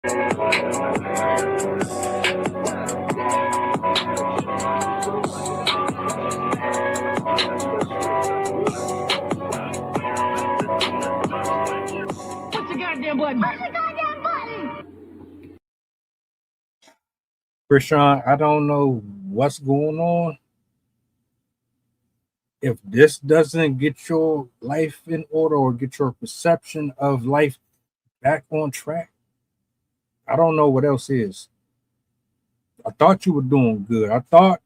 goddamn button. Push the goddamn button. Chrisean, I don't know what's going on. If this doesn't get your life in order or get your perception of life back on track, I don't know what else is. I thought you were doing good. I thought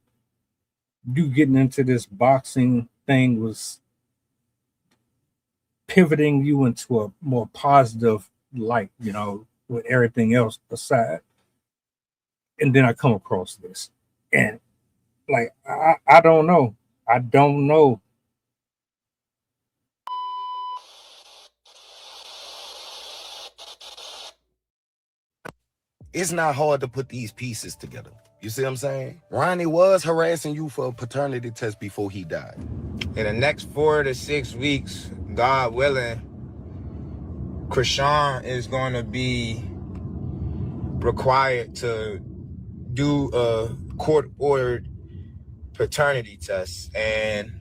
you getting into this boxing thing was pivoting you into a more positive light, you know, with everything else aside. And then I come across this. And like I don't know. I don't know. It's not hard to put these pieces together. You see what I'm saying? Ronnie was harassing you for a paternity test before he died. In the next 4 to 6 weeks, God willing, Chrisean is going to be required to do a court-ordered paternity test. And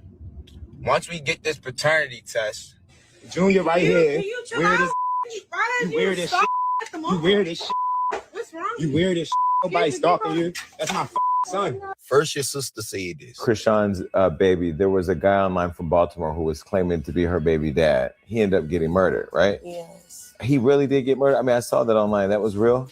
once we get this paternity test, Junior right here, you weird as shit. You weird as shit. What's wrong? You weird as shit. Nobody stalking you. That's my son. First, your sister said this. Chrisean's baby, there was a guy online from Baltimore who was claiming to be her baby dad. He ended up getting murdered, right? Yes. He really did get murdered? I mean, I saw that online. That was real?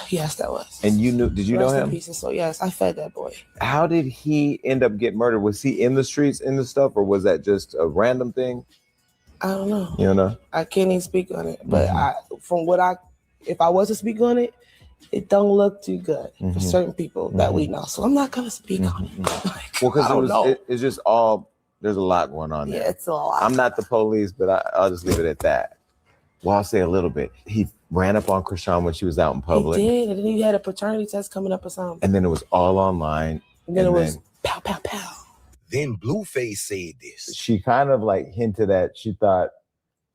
Yes, that was. And you knew, did you know him? So yes, I fed that boy. How did he end up getting murdered? Was he in the streets in the stuff, or was that just a random thing? I don't know. You don't know? I can't even speak on it. But if I was to speak on it, it don't look too good for certain people that we know. So I'm not gonna speak on it. Well, because it's just all, there's a lot going on there. Yeah, it's a lot. I'm not the police, but I'll just leave it at that. Well, I'll say a little bit. He ran up on Chrisean when she was out in public. He did, and then he had a paternity test coming up or something. And then it was all online. And then it was pow, pow, pow. Then Blueface said this. She kind of like hinted that she thought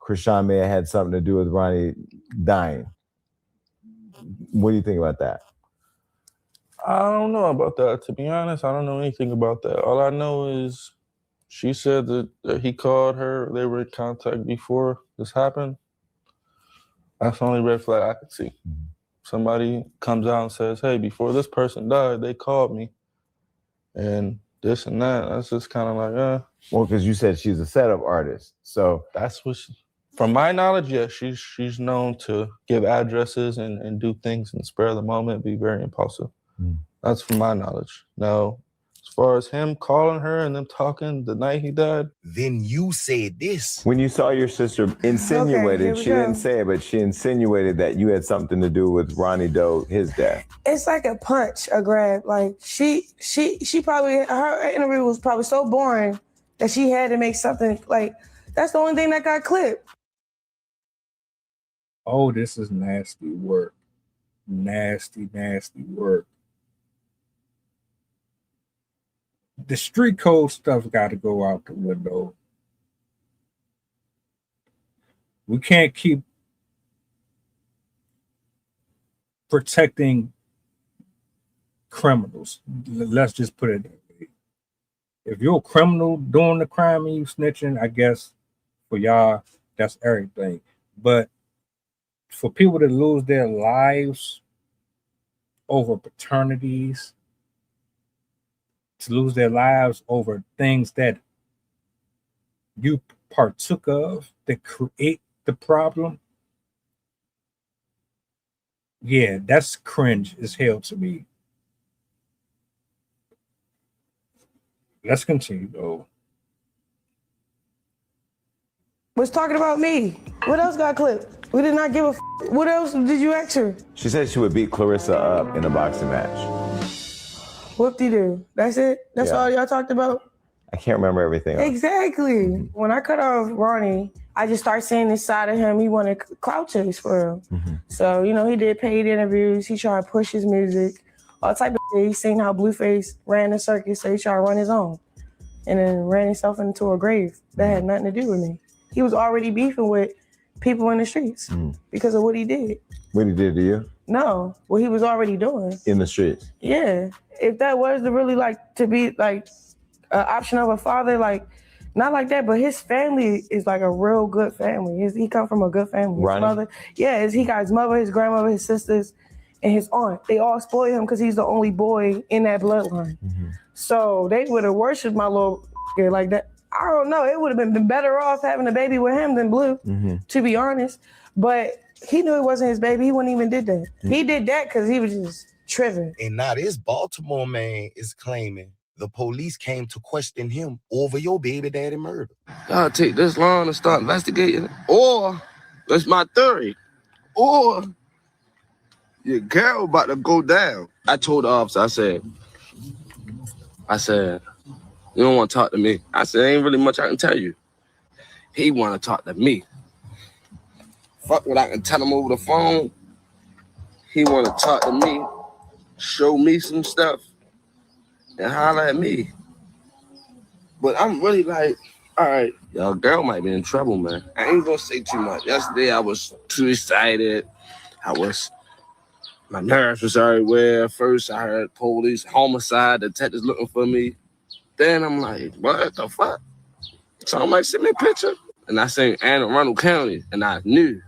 Chrisean may have had something to do with Ronnie dying. What do you think about that? I don't know about that. To be honest, I don't know anything about that. All I know is she said that he called her. They were in contact before this happened. That's the only red flag I could see. Somebody comes out and says, hey, before this person died, they called me. And this and that. That's just kind of like, Well, because you said she's a setup artist. So that's what from my knowledge, yes, she's known to give addresses and do things in the spur of the moment, be very impulsive. That's from my knowledge. Now, as far as him calling her and them talking the night he died. Then you said this. When you saw your sister insinuated, she didn't say it, but she insinuated that you had something to do with Ronnie Doe, his death. It's like a punch, a grab. Like she probably, her interview was probably so boring that she had to make something like, that's the only thing that got clipped. Oh, this is nasty work. Nasty, nasty work. The street code stuff got to go out the window. We can't keep protecting criminals. Let's just put it that way. If you're a criminal doing the crime and you snitching, I guess for y'all, that's everything. But for people to lose their lives over paternities, to lose their lives over things that you partook of that create the problem, yeah, that's cringe as hell to me. Let's continue though. Was talking about me. What else got clipped? We did not give a What else did you ask her? She said she would beat Clarissa up in a boxing match. Whoop-de-doo. That's it? That's all y'all talked about? I can't remember everything else. Exactly. When I cut off Ronnie, I just started seeing this side of him. He wanted clout chase for him. So, you know, he did paid interviews. He tried to push his music, all type of shit. He seen how Blueface ran the circus, so he tried to run his own. And then ran himself into a grave that had nothing to do with me. He was already beefing with people in the streets because of what he did. What he did to you? No, what he was already doing. In the streets? Yeah. If that was to really like to be like an option of a father, like not like that, but his family is like a real good family. He come from a good family. His Ronnie? mother, yeah, he got his mother, his grandmother, his sisters, and his aunt. They all spoil him because he's the only boy in that bloodline. Mm-hmm. So they would have worshipped my little like that. I don't know. It would have been better off having a baby with him than Blue, to be honest. But he knew it wasn't his baby. He wouldn't even did that. He did that because he was just tripping. And now this Baltimore man is claiming the police came to question him over your baby daddy murder. Y'all take this long to start investigating, or that's my theory, or your girl about to go down. I told the officer, I said, you don't want to talk to me. I said, ain't really much I can tell you. He want to talk to me. Fuck what I can tell him over the phone. He want to talk to me, show me some stuff, and holler at me. But I'm really like, all right, y'all girl might be in trouble, man. I ain't gonna say too much. Yesterday I was too excited. My nerves was everywhere. First I heard police, homicide, detectives looking for me. Then I'm like, what the fuck? Somebody sent me a picture. And I seen Anne Arundel County, and I knew.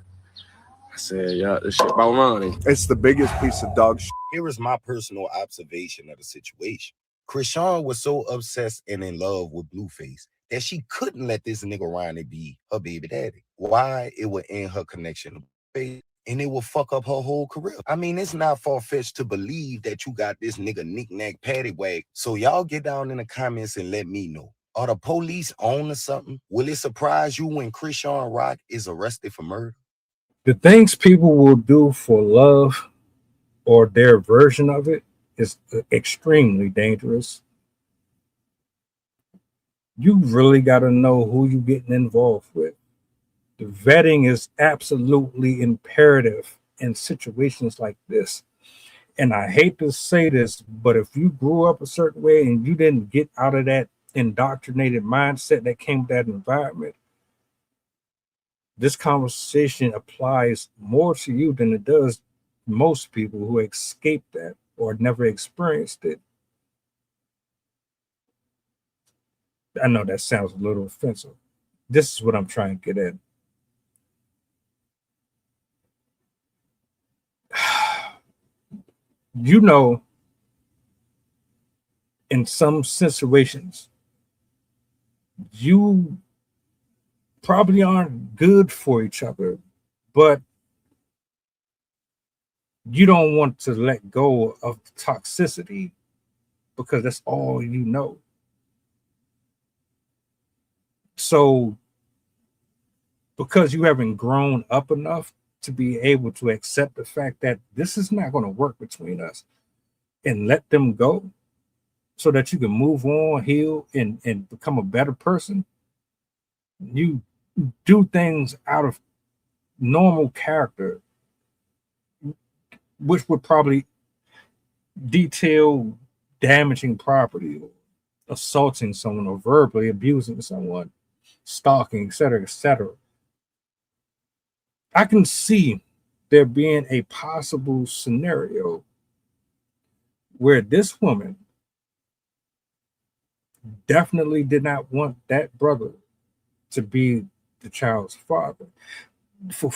I said, yeah, this shit about Ronnie. It's the biggest piece of dog shit. Here is my personal observation of the situation. Chrisean was so obsessed and in love with Blueface that she couldn't let this nigga Ronnie be her baby daddy. Why? It would end her connection to Blueface, and it will fuck up her whole career. I mean, it's not far-fetched to believe that you got this nigga knick-knack paddywhack. So y'all get down in the comments and let me know. Are the police on to something? Will it surprise you when Chrisean Rock is arrested for murder? The things people will do for love or their version of it is extremely dangerous. You really got to know who you're getting involved with. The vetting is absolutely imperative in situations like this. And I hate to say this, but if you grew up a certain way and you didn't get out of that indoctrinated mindset that came with that environment, this conversation applies more to you than it does most people who escape that or never experienced it. I know that sounds a little offensive. This is what I'm trying to get at. You know, in some situations, you probably aren't good for each other, but you don't want to let go of the toxicity because that's all you know. So because you haven't grown up enough to be able to accept the fact that this is not going to work between us and let them go so that you can move on, heal, and become a better person, you do things out of normal character, which would probably detail damaging property, or assaulting someone, or verbally abusing someone, stalking, etc., etc. I can see there being a possible scenario where this woman definitely did not want that brother to be the child's father. For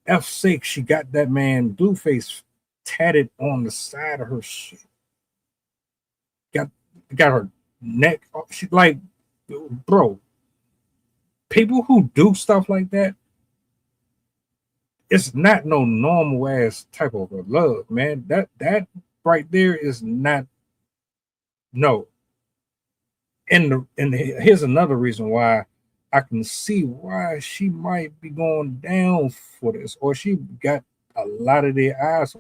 F's sake, she got that man Blueface tatted on the side of her shit. Got her neck. She like, bro. People who do stuff like that, it's not no normal ass type of a love, man. That right there is not. No. And here's another reason why I can see why she might be going down for this, or she got a lot of their eyes.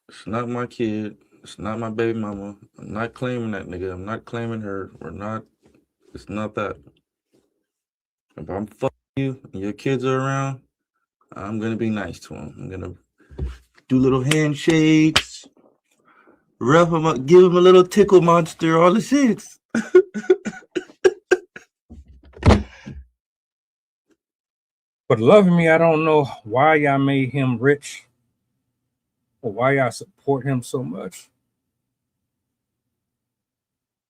It's not my kid. It's not my baby mama. I'm not claiming that nigga. I'm not claiming her. It's not that. If I'm fucking you and your kids are around, I'm going to be nice to them. I'm going to do little handshakes, rough them up, give them a little tickle monster, all the shits. But loving me, I don't know why y'all made him rich or why y'all support him so much.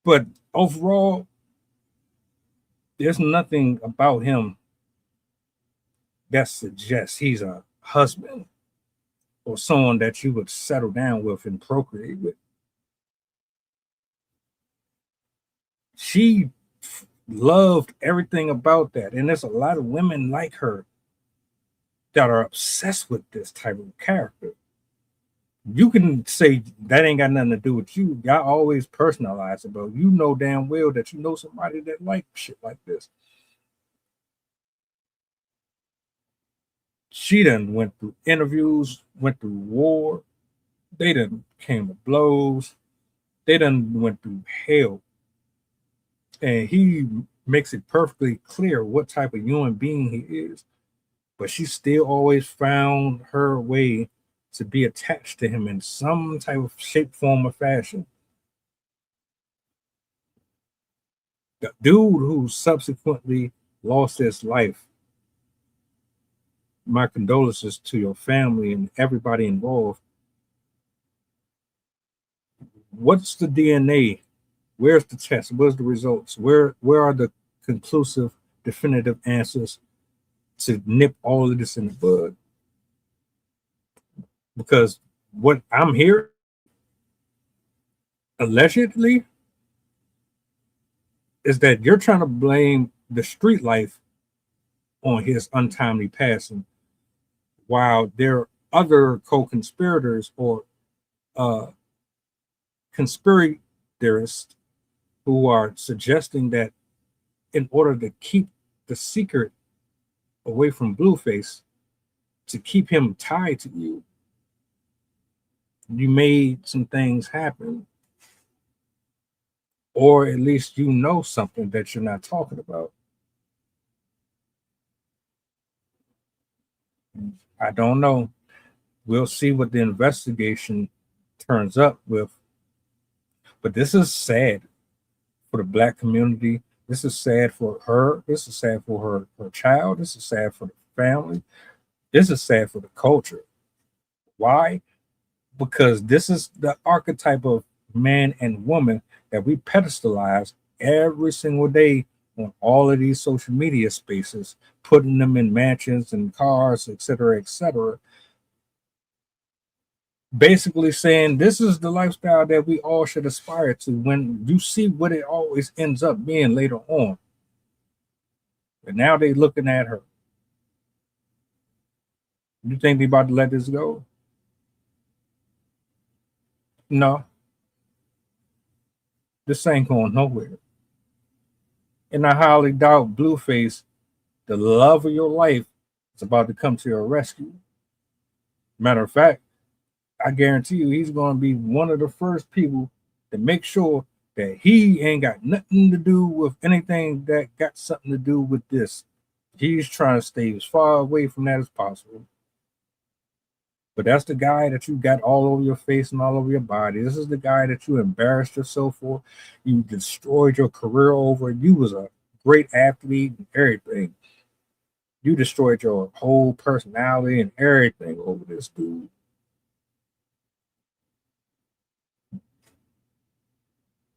But overall, there's nothing about him that suggests he's a husband or someone that you would settle down with and procreate with. She loved everything about that. And there's a lot of women like her that are obsessed with this type of character. You can say that ain't got nothing to do with you. Y'all always personalize it, but you know damn well that you know somebody that like shit like this. She done went through interviews, went through war. They done came to blows. They done went through hell. And he makes it perfectly clear what type of human being he is. But she still always found her way to be attached to him in some type of shape, form, or fashion. The dude who subsequently lost his life, my condolences to your family and everybody involved. What's the DNA? Where's the test? Where's the results? Where are the conclusive, definitive answers to nip all of this in the bud? Because what I'm hearing, allegedly, is that you're trying to blame the street life on his untimely passing, while there are other co-conspirators or conspiracy theorists who are suggesting that in order to keep the secret away from Blueface, to keep him tied to you, you made some things happen. Or at least you know something that you're not talking about. I don't know. We'll see what the investigation turns up with. But this is sad for the Black community. This is sad for her. This is sad for her child. This is sad for the family. This is sad for the culture. Why? Because this is the archetype of man and woman that we pedestalize every single day on all of these social media spaces, putting them in mansions and cars, etc., etc. Basically saying this is the lifestyle that we all should aspire to, when you see what it always ends up being later on. But now they looking at her. You think they about to let this go? No. This ain't going nowhere. And I highly doubt Blueface, the love of your life, is about to come to your rescue. Matter of fact, I guarantee you he's going to be one of the first people to make sure that he ain't got nothing to do with anything that got something to do with this. He's trying to stay as far away from that as possible. But that's the guy that you got all over your face and all over your body. This is the guy that you embarrassed yourself for. You destroyed your career over. You was a great athlete and everything. You destroyed your whole personality and everything over this dude.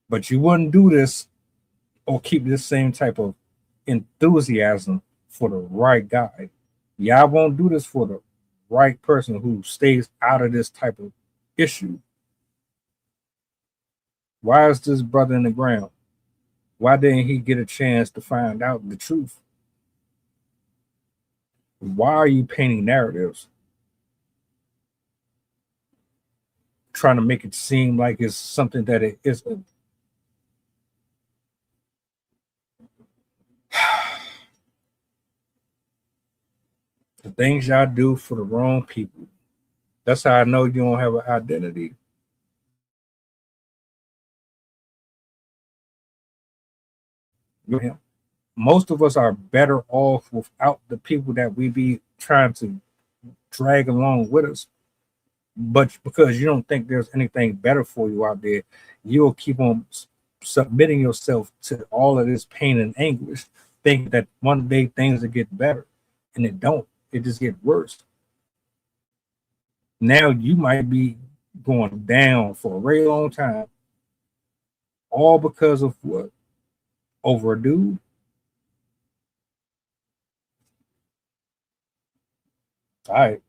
But you wouldn't do this or keep this same type of enthusiasm for the right guy. Y'all won't do this for the right person who stays out of this type of issue. Why is this brother in the ground? Why didn't he get a chance to find out the truth? Why are you painting narratives? Trying to make it seem like it's something that it isn't. The things y'all do for the wrong people. That's how I know you don't have an identity. Most of us are better off without the people that we be trying to drag along with us. But because you don't think there's anything better for you out there, you'll keep on submitting yourself to all of this pain and anguish, thinking that one day things will get better. and it don't. It just get worse. Now you might be going down for a very long time, all because of what? Over a dude. All right.